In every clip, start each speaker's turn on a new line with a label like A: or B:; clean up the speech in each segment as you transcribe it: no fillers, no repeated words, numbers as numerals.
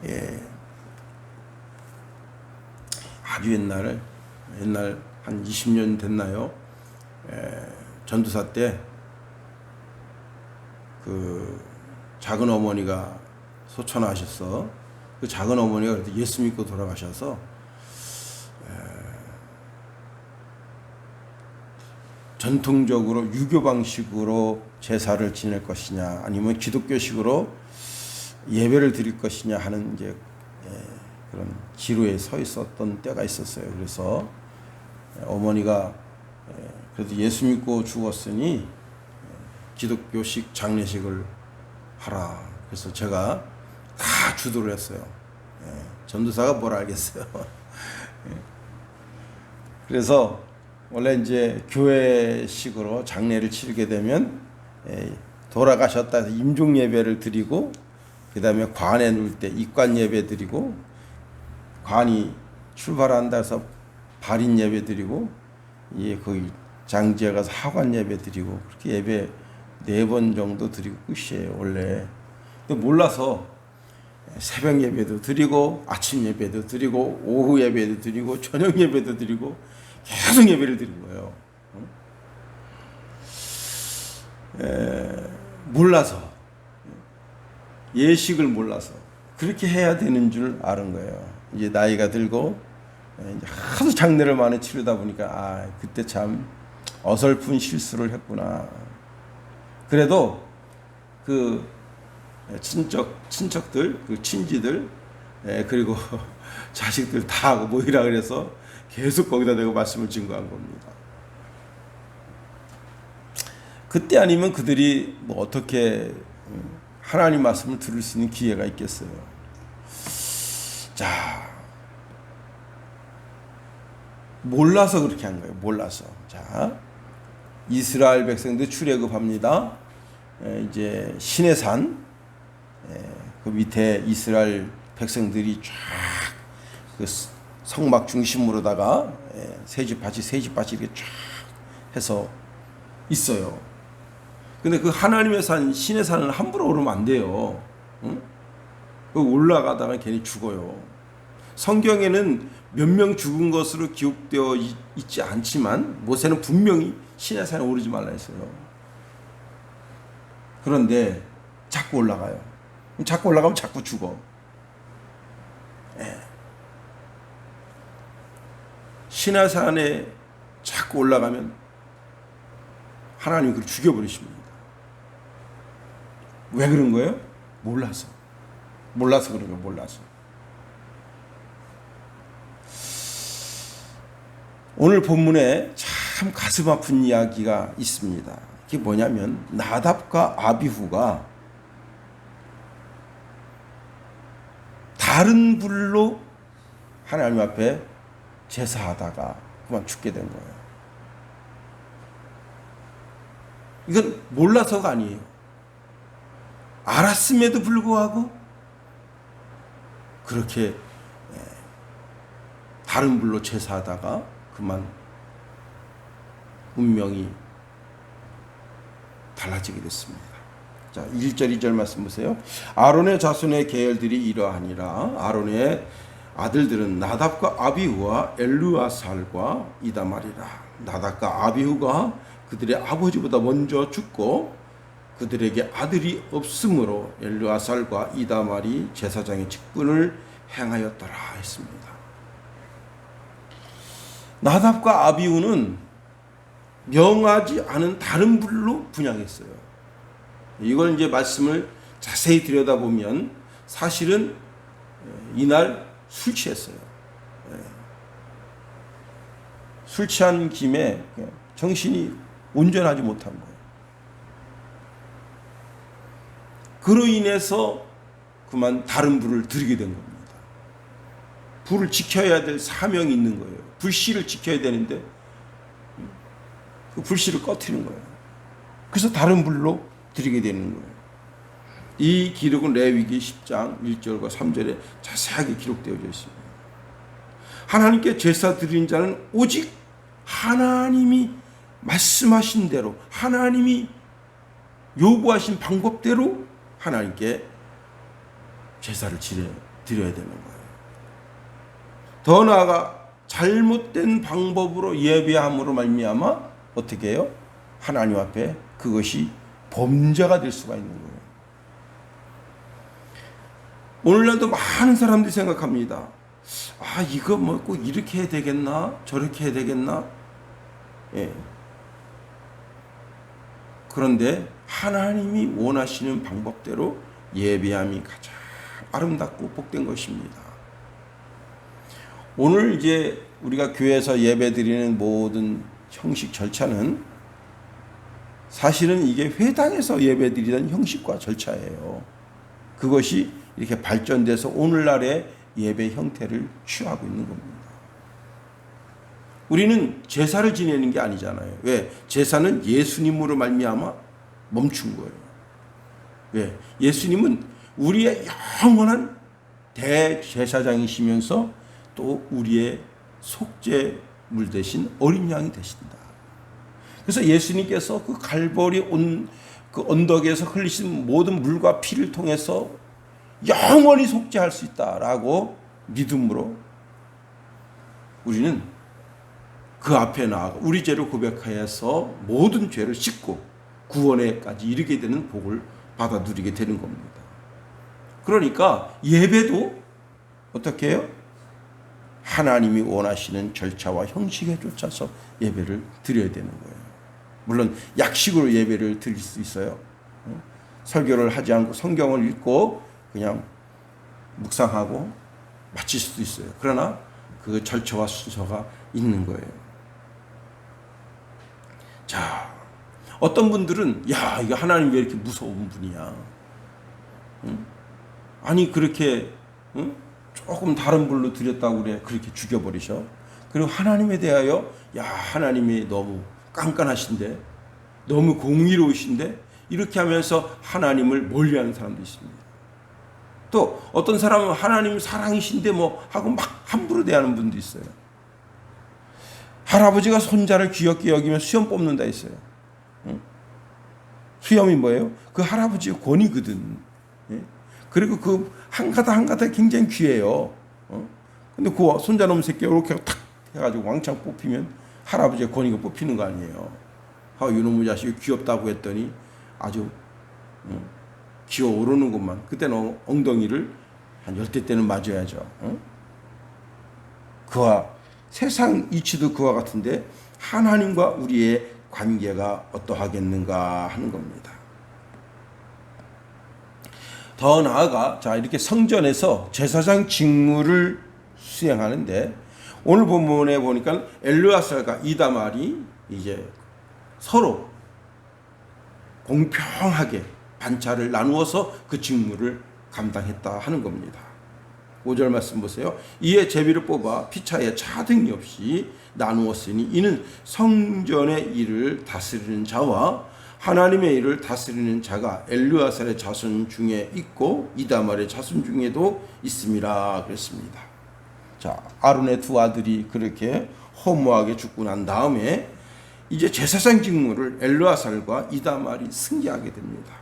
A: 예, 아주 옛날 한 20년 됐나요? 전도사 때 그 작은 어머니가 소천하셔서 그 작은 어머니가 그래도 예수 믿고 돌아가셔서 전통적으로 유교 방식으로 제사를 지낼 것이냐 아니면 기독교식으로 예배를 드릴 것이냐 하는 이제 그런 기로에 서 있었던 때가 있었어요. 그래서 어머니가 그래도 예수 믿고 죽었으니 기독교식 장례식을 하라. 그래서 제가 다 주도를 했어요. 전도사가 뭘 알겠어요. 그래서 원래 이제 교회식으로 장례를 치르게 되면 돌아가셨다 해서 임종 예배를 드리고 그 다음에 관에 누울 때 입관 예배 드리고 관이 출발한다 해서 발인 예배 드리고 거기 장지에 가서 하관 예배 드리고 그렇게 예배 4번 정도 드리고 끝이에요 원래. 근데 몰라서 새벽 예배도 드리고 아침 예배도 드리고 오후 예배도 드리고 저녁 예배도 드리고 계속 예배를 드린 거예요. 몰라서 예식을 몰라서 그렇게 해야 되는 줄 아는 거예요. 이제 나이가 들고 이제 하도 장례를 많이 치르다 보니까 그때 참 어설픈 실수를 했구나. 그래도 그 친척들, 그 친지들 그리고 자식들 다 모이라 그래서 계속 거기다 대고 말씀을 증거한 겁니다. 그때 아니면 그들이 뭐 어떻게 하나님 말씀을 들을 수 있는 기회가 있겠어요. 자, 몰라서 그렇게 한 거예요. 몰라서. 자, 이스라엘 백성들 출애굽합니다. 이제 시내산 그 밑에 이스라엘 백성들이 쫙 그 성막 중심으로다가 세집밭이 이렇게 쫙 해서 있어요. 근데 그 하나님의 산 시내산을 함부로 오르면 안 돼요. 응? 올라가다가 괜히 죽어요. 성경에는 몇 명 죽은 것으로 기록되어 있지 않지만 모세는 분명히 시내산에 오르지 말라 했어요. 그런데 자꾸 올라가요. 자꾸 올라가면 자꾸 죽어. 시내산에 자꾸 올라가면 하나님이 그를 죽여버리십니다. 왜 그런 거예요? 몰라서 그런 거예요. 몰라서. 오늘 본문에 참 가슴 아픈 이야기가 있습니다. 그게 뭐냐면 나답과 아비후가 다른 불로 하나님 앞에 제사하다가 그만 죽게 된 거예요. 이건 몰라서가 아니에요. 알았음에도 불구하고 그렇게 다른 불로 제사하다가 그만 운명이 달라지게 됐습니다. 자, 1절 2절 말씀 보세요. 아론의 자손의 계열들이 이러하니라. 아론의 아들들은 나답과 아비후와 엘르아살과 이다말이라. 나답과 아비후가 그들의 아버지보다 먼저 죽고 그들에게 아들이 없으므로 엘르아살과 이다말이 제사장의 직분을 행하였더라 했습니다. 나답과 아비후는 명하지 않은 다른 불로 분향했어요. 이걸 이제 말씀을 자세히 들여다보면 사실은 이날 술 취했어요. 술 취한 김에 정신이 온전하지 못한 거예요. 그로 인해서 그만 다른 불을 들이게 된 겁니다. 불을 지켜야 될 사명이 있는 거예요. 불씨를 지켜야 되는데 그 불씨를 꺼트리는 거예요. 그래서 다른 불로 들이게 되는 거예요. 이 기록은 레위기 10장 1절과 3절에 자세하게 기록되어 있습니다. 하나님께 제사 드린 자는 오직 하나님이 말씀하신 대로 하나님이 요구하신 방법대로 하나님께 제사를 지내야 드려야 되는 거예요. 더 나아가 잘못된 방법으로 예배함으로 말미암아 어떻게 해요? 하나님 앞에 그것이 범죄가 될 수가 있는 거예요. 오늘날도 많은 사람들이 생각합니다. 아, 이거 뭐 꼭 이렇게 해야 되겠나? 저렇게 해야 되겠나? 예. 그런데 하나님이 원하시는 방법대로 예배함이 가장 아름답고 복된 것입니다. 오늘 이제 우리가 교회에서 예배 드리는 모든 형식 절차는 사실은 이게 회당에서 예배 드리던 형식과 절차예요. 그것이 이렇게 발전돼서 오늘날의 예배 형태를 취하고 있는 겁니다. 우리는 제사를 지내는 게 아니잖아요. 왜? 제사는 예수님으로 말미암아 멈춘 거예요. 왜? 예수님은 우리의 영원한 대제사장이시면서 또 우리의 속죄물 대신 어린 양이 되신다. 그래서 예수님께서 그 갈보리 그 언덕에서 흘리신 모든 물과 피를 통해서 영원히 속죄할 수 있다라고 믿음으로 우리는 그 앞에 나아가 우리 죄를 고백하여서 모든 죄를 씻고 구원에까지 이르게 되는 복을 받아 누리게 되는 겁니다. 그러니까 예배도 어떻게 해요? 하나님이 원하시는 절차와 형식에 쫓아서 예배를 드려야 되는 거예요. 물론 약식으로 예배를 드릴 수 있어요. 설교를 하지 않고 성경을 읽고 그냥 묵상하고 마칠 수도 있어요. 그러나 그 절차와 순서가 있는 거예요. 자, 어떤 분들은 야, 이거 하나님 왜 이렇게 무서운 분이야? 응? 아니 그렇게 응? 조금 다른 불로 드렸다고 그래 그렇게 죽여버리셔. 그리고 하나님에 대하여 야, 하나님이 너무 깐깐하신데 너무 공의로우신데 이렇게 하면서 하나님을 멀리하는 사람도 있습니다. 또 어떤 사람은 하나님 사랑이신데 뭐 하고 막 함부로 대하는 분도 있어요. 할아버지가 손자를 귀엽게 여기면 수염 뽑는다 했어요. 응? 수염이 뭐예요? 그 할아버지의 권위거든. 예? 그리고 그 한 가닥 한 가닥 굉장히 귀해요. 근데 그 손자놈 새끼 이렇게 탁 해가지고 왕창 뽑히면 할아버지의 권위가 뽑히는 거 아니에요. 아, 이놈의 자식이 귀엽다고 했더니 아주 기어오르는것만. 그때는 엉덩이를 한 10대 때는 맞아야죠. 그와 세상 이치도 그와 같은데 하나님과 우리의 관계가 어떠하겠는가 하는 겁니다. 더 나아가 자 이렇게 성전에서 제사장 직무를 수행하는데 오늘 본문에 보니까 엘르아살과 이다말이 이제 서로 공평하게 반차를 나누어서 그 직무를 감당했다 하는 겁니다. 5절 말씀 보세요. 이에 제비를 뽑아 피차에 차등이 없이 나누었으니 이는 성전의 일을 다스리는 자와 하나님의 일을 다스리는 자가 엘르아살의 자손 중에 있고 이다말의 자손 중에도 있음이라 그랬습니다. 자, 아론의 두 아들이 그렇게 허무하게 죽고 난 다음에 이제 제사장 직무를 엘르아살과 이다말이 승계하게 됩니다.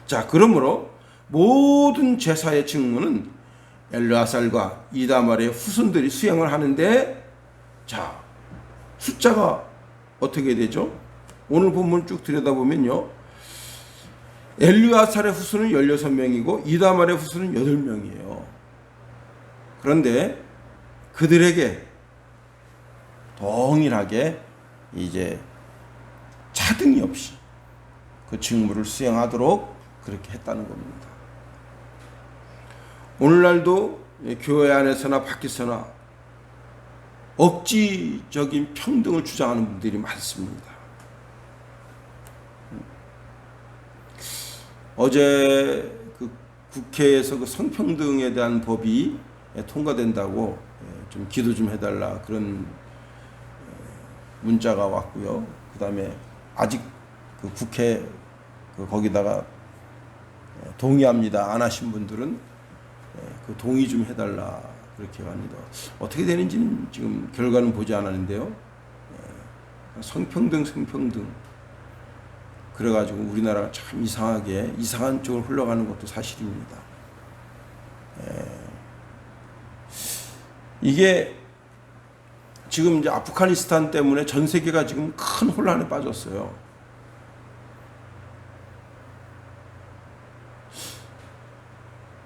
A: 자, 그러므로 모든 제사의 직무는 엘르아살과 이다말의 후손들이 수행을 하는데 자, 숫자가 어떻게 되죠? 오늘 본문 쭉 들여다보면요. 엘르아살의 후손은 16명이고 이다말의 후손은 8명이에요. 그런데 그들에게 동일하게 이제 차등이 없이 그 직무를 수행하도록 그렇게 했다는 겁니다. 오늘날도 교회 안에서나 밖에서나 억지적인 평등을 주장하는 분들이 많습니다. 어제 그 국회에서 그 성평등에 대한 법이 통과된다고 좀 기도 좀 해달라 그런 문자가 왔고요. 그 다음에 아직 그 국회 거기다가 동의합니다 안 하신 분들은 그 동의 좀 해달라 그렇게 합니다. 어떻게 되는지는 지금 결과는 보지 않았는데요. 성평등 그래가지고 우리나라가 참 이상하게 이상한 쪽으로 흘러가는 것도 사실입니다. 이게 지금 이제 아프가니스탄 때문에 전 세계가 지금 큰 혼란에 빠졌어요.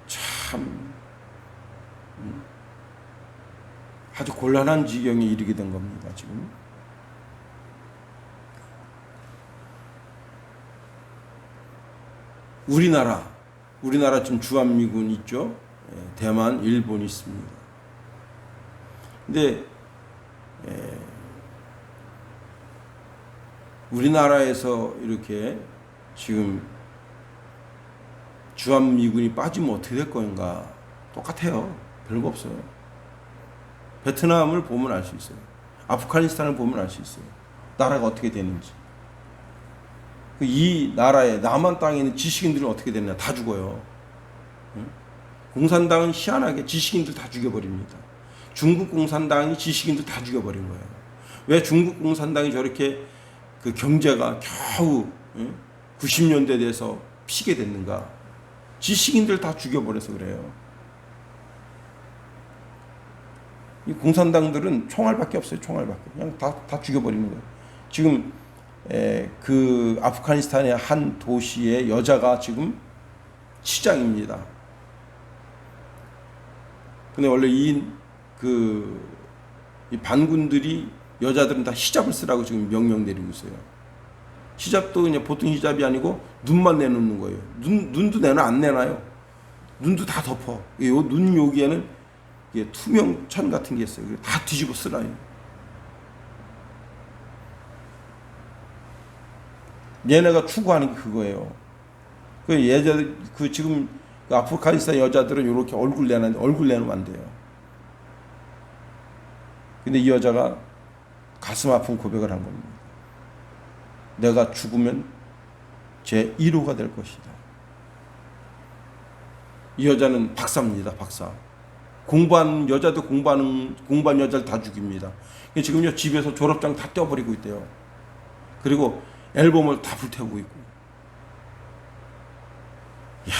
A: 참 아주 곤란한 지경에 이르게 된 겁니다, 지금. 우리나라 지금 주한미군 있죠. 대만, 일본이 있습니다. 근데 우리나라에서 이렇게 지금 주한미군이 빠지면 어떻게 될 건가? 똑같아요. 별거 없어요. 베트남을 보면 알 수 있어요. 아프가니스탄을 보면 알 수 있어요. 나라가 어떻게 되는지. 이 나라에 남한 땅에 있는 지식인들은 어떻게 되느냐? 다 죽어요. 공산당은 희한하게 지식인들 다 죽여버립니다. 중국 공산당이 지식인들 다 죽여버린 거예요. 왜 중국 공산당이 저렇게 그 경제가 겨우 90년대 돼서 피게 됐는가? 지식인들 다 죽여버려서 그래요. 이 공산당들은 총알밖에 없어요. 총알밖에. 그냥 다 죽여버리는 거예요. 지금 그 아프가니스탄의 한 도시의 여자가 지금 시장입니다. 근데 원래 이 반군들이 여자들은 다 히잡을 쓰라고 지금 명령 내리고 있어요. 히잡도 그냥 보통 히잡이 아니고 눈만 내놓는 거예요. 눈도 안 내놔요. 눈도 다 덮어. 요 눈 여기에는 투명 천 같은 게 있어요. 다 뒤집어 쓰라요. 얘네가 추구하는 게 그거예요. 지금 아프가니스탄 여자들은 이렇게 얼굴 내는데 얼굴 내놓으면 안 돼요. 근데 이 여자가 가슴 아픈 고백을 한 겁니다. 내가 죽으면 제 1호가 될 것이다. 이 여자는 박사입니다. 박사. 공부한 여자도 공부한 여자를 다 죽입니다. 지금요 집에서 졸업장 다 떼어버리고 있대요. 그리고 앨범을 다 불태우고 있고. 이야.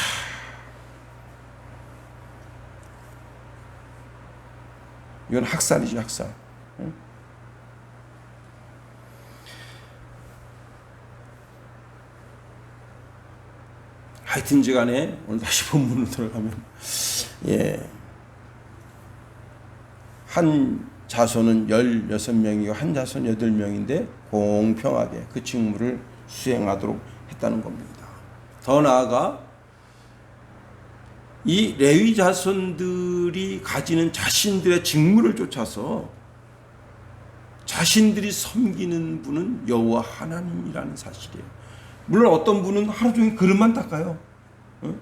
A: 이건 학살이죠, 학살. 응? 하여튼지 간에 오늘 다시 본문으로 들어가면 한 자손은 16명이고 한 자손 8명인데 공평하게 그 직무를 수행하도록 했다는 겁니다. 더 나아가 이 레위 자손들이 가지는 자신들의 직무를 쫓아서 자신들이 섬기는 분은 여호와 하나님이라는 사실이에요. 물론 어떤 분은 하루 종일 그릇만 닦아요. 응?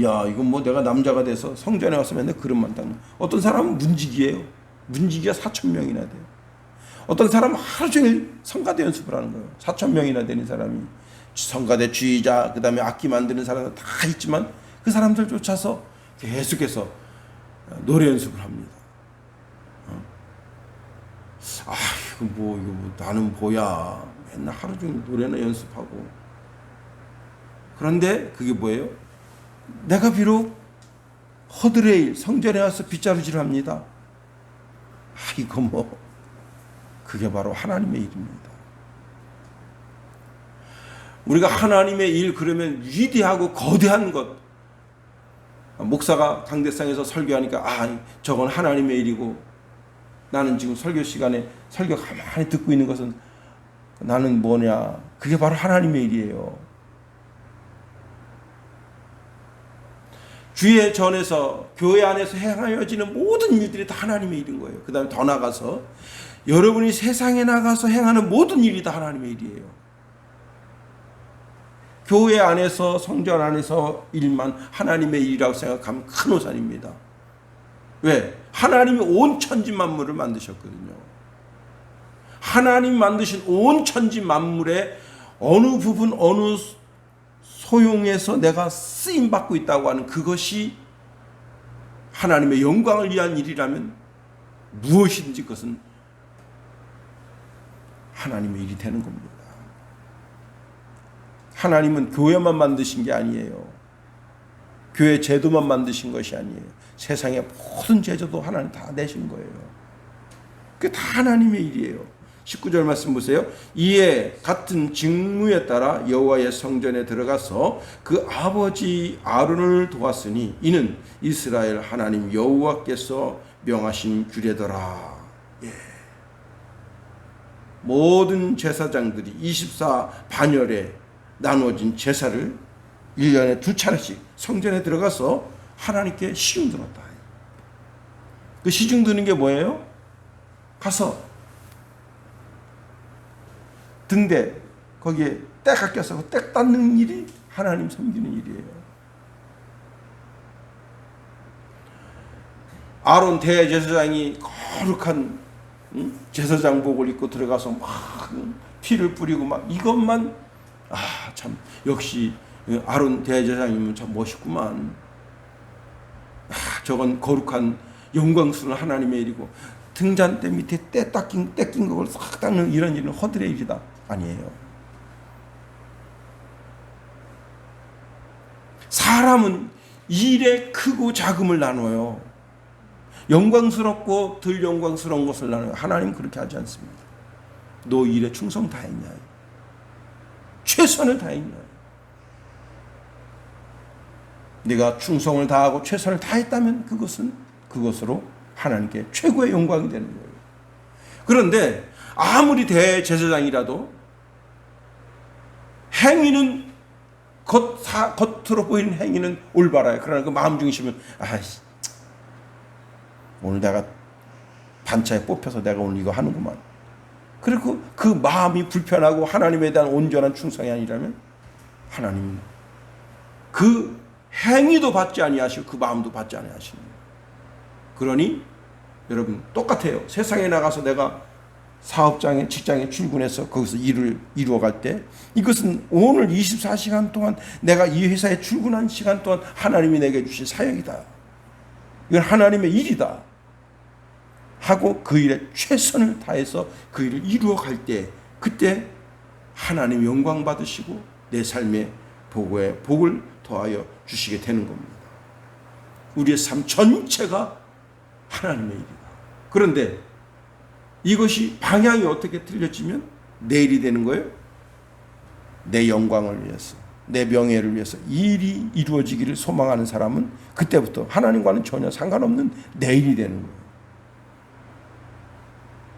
A: 야, 이건 뭐 내가 남자가 돼서 성전에 와서 맨날 그릇만 닦는. 어떤 사람은 문지기예요. 문지기가 4,000명이나 돼요. 어떤 사람은 하루 종일 성가대 연습을 하는 거예요. 4,000명이나 되는 사람이 성가대 주의자, 그 다음에 악기 만드는 사람들 다 있지만 그 사람들 쫓아서 계속해서 노래 연습을 합니다. 이거 뭐 나는 뭐야. 맨날 하루 종일 노래나 연습하고. 그런데 그게 뭐예요? 내가 비록 허드레 일, 성전에 와서 빗자루질을 합니다. 이거 뭐 그게 바로 하나님의 일입니다. 우리가 하나님의 일 그러면 위대하고 거대한 것. 목사가 강대상에서 설교하니까 저건 하나님의 일이고 나는 지금 설교 시간에 설교 가만히 듣고 있는 것은 나는 뭐냐. 그게 바로 하나님의 일이에요. 주의 전에서 교회 안에서 행하여지는 모든 일들이 다 하나님의 일인 거예요. 그 다음에 더 나가서 여러분이 세상에 나가서 행하는 모든 일이 다 하나님의 일이에요. 교회 안에서 성전 안에서 일만 하나님의 일이라고 생각하면 큰 오산입니다. 왜? 하나님이 온 천지 만물을 만드셨거든요. 하나님 만드신 온 천지 만물의 어느 부분 어느 소용에서 내가 쓰임받고 있다고 하는 그것이 하나님의 영광을 위한 일이라면 무엇이든지 그것은 하나님의 일이 되는 겁니다. 하나님은 교회만 만드신 게 아니에요. 교회 제도만 만드신 것이 아니에요. 세상의 모든 제도도 하나님 다 내신 거예요. 그게 다 하나님의 일이에요. 19절 말씀 보세요. 이에 같은 직무에 따라 여호와의 성전에 들어가서 그 아버지 아론을 도왔으니 이는 이스라엘 하나님 여호와께서 명하신 규례더라. 예. 모든 제사장들이 24반열에 나누어진 제사를 1년에 2차례씩 성전에 들어가서 하나님께 시중 들었다. 그 시중 드는 게 뭐예요? 가서 등대 거기에 때가 껴서 때 닦는 일이 하나님 섬기는 일이에요. 아론 대제사장이 거룩한 제사장복을 입고 들어가서 막 피를 뿌리고 막 이것만 참 역시 아론 대제사장이면 참 멋있구만. 저건 거룩한 영광스러운 하나님의 일이고 등잔대 밑에 때 낀 그걸 싹 닦는 이런 일은 허들의 일이다. 아니에요. 사람은 일의 크고 작음을 나눠요. 영광스럽고 덜 영광스러운 것을 나눠요. 하나님은 그렇게 하지 않습니다. 너 일에 충성 다했냐? 최선을 다했냐? 네가 충성을 다하고 최선을 다했다면 그것으로 하나님께 최고의 영광이 되는 거예요. 그런데 아무리 대제사장이라도 행위는 겉으로 보이는 행위는 올바라요. 그러나 그 마음 중심은 오늘 내가 반차에 뽑혀서 내가 오늘 이거 하는구만. 그리고 그 마음이 불편하고 하나님에 대한 온전한 충성이 아니라면 하나님은 그 행위도 받지 아니하시고 그 마음도 받지 아니하시는 거예요. 그러니 여러분 똑같아요. 세상에 나가서 내가 사업장에 직장에 출근해서 거기서 일을 이루어갈 때 이것은 오늘 24시간 동안 내가 이 회사에 출근한 시간 동안 하나님이 내게 주신 사역이다. 이건 하나님의 일이다. 하고 그 일에 최선을 다해서 그 일을 이루어갈 때 그때 하나님 영광 받으시고 내 삶의 복을 더하여 주시게 되는 겁니다. 우리의 삶 전체가 하나님의 일이다. 그런데 이것이 방향이 어떻게 틀려지면 내 일이 되는 거예요? 내 영광을 위해서, 내 명예를 위해서 이 일이 이루어지기를 소망하는 사람은 그때부터 하나님과는 전혀 상관없는 내 일이 되는 거예요.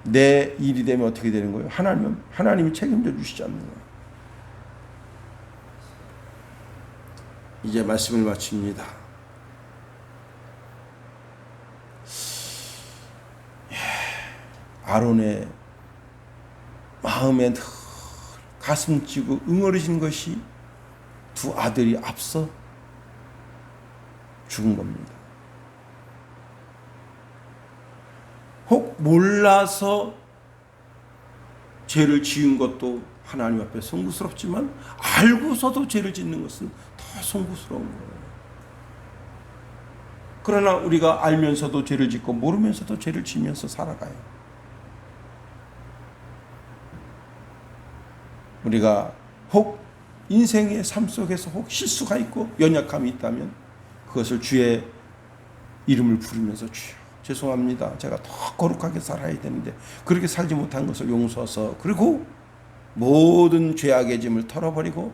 A: 내 일이 되면 어떻게 되는 거예요? 하나님이 책임져 주시지 않는 거예요. 이제 말씀을 마칩니다. 아론의 마음에 가슴 찌고 응어리신 것이 두 아들이 앞서 죽은 겁니다. 혹 몰라서 죄를 지은 것도 하나님 앞에 송구스럽지만 알고서도 죄를 짓는 것은 더 송구스러운 거예요. 그러나 우리가 알면서도 죄를 짓고 모르면서도 죄를 지면서 살아가요. 우리가 혹 인생의 삶 속에서 혹 실수가 있고 연약함이 있다면 그것을 주의 이름을 부르면서 주여 죄송합니다. 제가 더 거룩하게 살아야 되는데 그렇게 살지 못한 것을 용서하서 그리고 모든 죄악의 짐을 털어버리고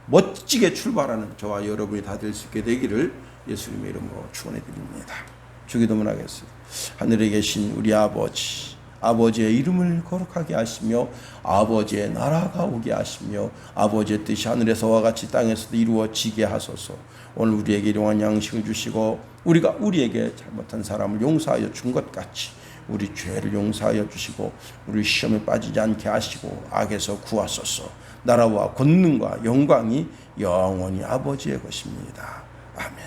A: 멋지게 출발하는 저와 여러분이 다 될 수 있게 되기를 예수님의 이름으로 축원해 드립니다. 주기도문 하겠습니다. 하늘에 계신 우리 아버지의 이름을 거룩하게 하시며 아버지의 나라가 오게 하시며 아버지의 뜻이 하늘에서와 같이 땅에서도 이루어지게 하소서. 오늘 우리에게 일용할 양식을 주시고 우리가 우리에게 잘못한 사람을 용서하여 준 것 같이 우리 죄를 용서하여 주시고 우리 시험에 빠지지 않게 하시고 악에서 구하소서. 나라와 권능과 영광이 영원히 아버지의 것입니다. 아멘.